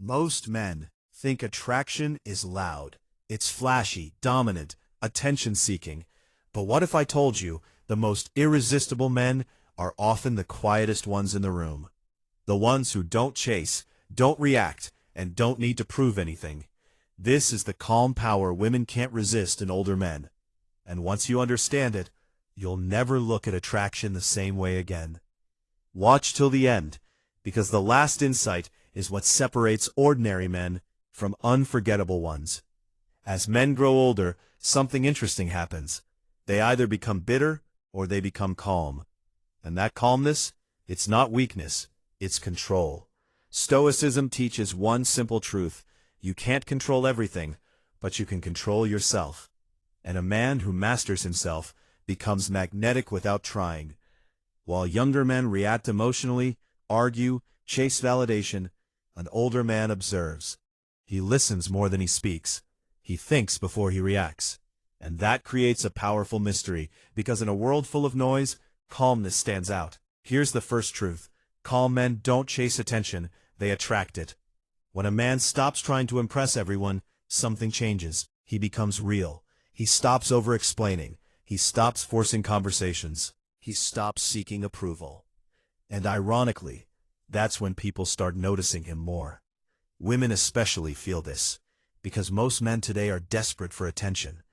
Most men think attraction is loud. It's flashy, dominant, attention-seeking. But what if I told you the most irresistible men are often the quietest ones in the room? The ones who don't chase, don't react, and don't need to prove anything. This is the calm power women can't resist in older men. And once you understand it, you'll never look at attraction the same way again. Watch till the end, because the last insight is what separates ordinary men from unforgettable ones. As men grow older, something interesting happens. They either become bitter or they become calm. And that calmness, it's not weakness, it's control. Stoicism teaches one simple truth. You can't control everything, but you can control yourself. And a man who masters himself becomes magnetic without trying. While younger men react emotionally, argue, chase validation, an older man observes. He listens more than he speaks. He thinks before he reacts. And that creates a powerful mystery, because in a world full of noise, calmness stands out. Here's the first truth. Calm men don't chase attention, they attract it. When a man stops trying to impress everyone, something changes. He becomes real. He stops over-explaining. He stops forcing conversations. He stops seeking approval. And ironically, that's when people start noticing him more. Women especially feel this, because most men today are desperate for attention.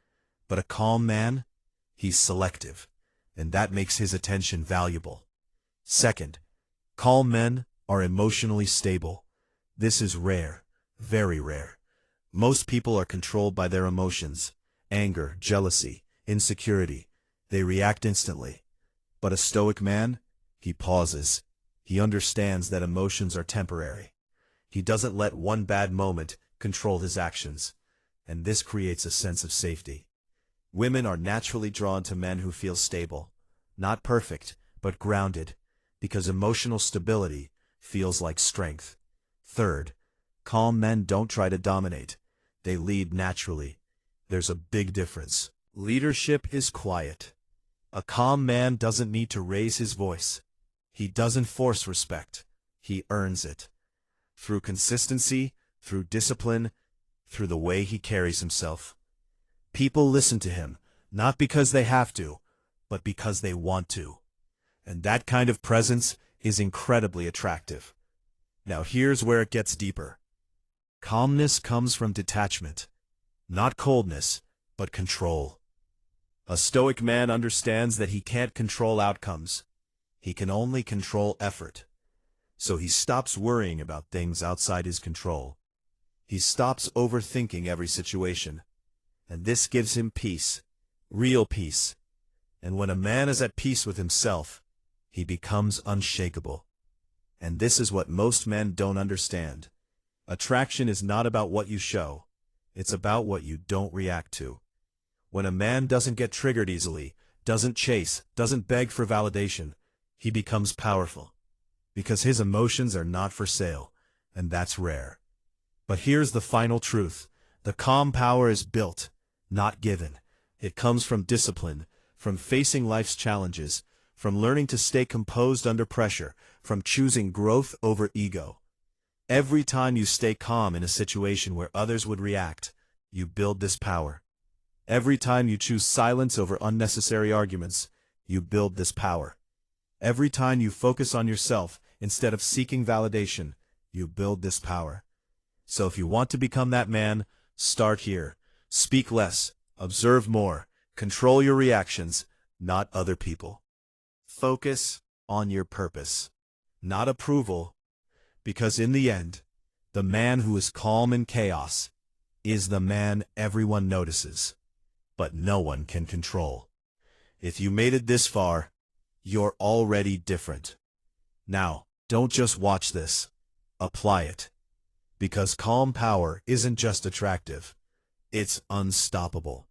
But a calm man, he's selective, and that makes his attention valuable. Second, calm men are emotionally stable. This is rare, very rare. Most people are controlled by their emotions, anger, jealousy, insecurity. They react instantly. But a stoic man, he pauses. He understands that emotions are temporary. He doesn't let one bad moment control his actions, and this creates a sense of safety. Women are naturally drawn to men who feel stable, not perfect, but grounded, because emotional stability feels like strength. Third, calm men don't try to dominate. They lead naturally. There's a big difference. Leadership is quiet. A calm man doesn't need to raise his voice. He doesn't force respect. He earns it. Through consistency, through discipline, through the way he carries himself. People listen to him, not because they have to, but because they want to. And that kind of presence is incredibly attractive. Now here's where it gets deeper. Calmness comes from detachment. Not coldness, but control. A stoic man understands that he can't control outcomes. He can only control effort. So he stops worrying about things outside his control. He stops overthinking every situation. And this gives him peace, real peace. And when a man is at peace with himself, he becomes unshakable. And this is what most men don't understand. Attraction is not about what you show. It's about what you don't react to. When a man doesn't get triggered easily, doesn't chase, doesn't beg for validation, he becomes powerful. Because his emotions are not for sale, and that's rare. But here's the final truth. The calm power is built, not given. It comes from discipline, from facing life's challenges, from learning to stay composed under pressure, from choosing growth over ego. Every time you stay calm in a situation where others would react, you build this power. Every time you choose silence over unnecessary arguments, you build this power. Every time you focus on yourself instead of seeking validation, you build this power. So if you want to become that man, start here. Speak less, observe more, control your reactions, not other people. Focus on your purpose, not approval, because in the end, the man who is calm in chaos is the man everyone notices, but no one can control. If you made it this far, you're already different. Now, don't just watch this. Apply it. Because calm power isn't just attractive. It's unstoppable.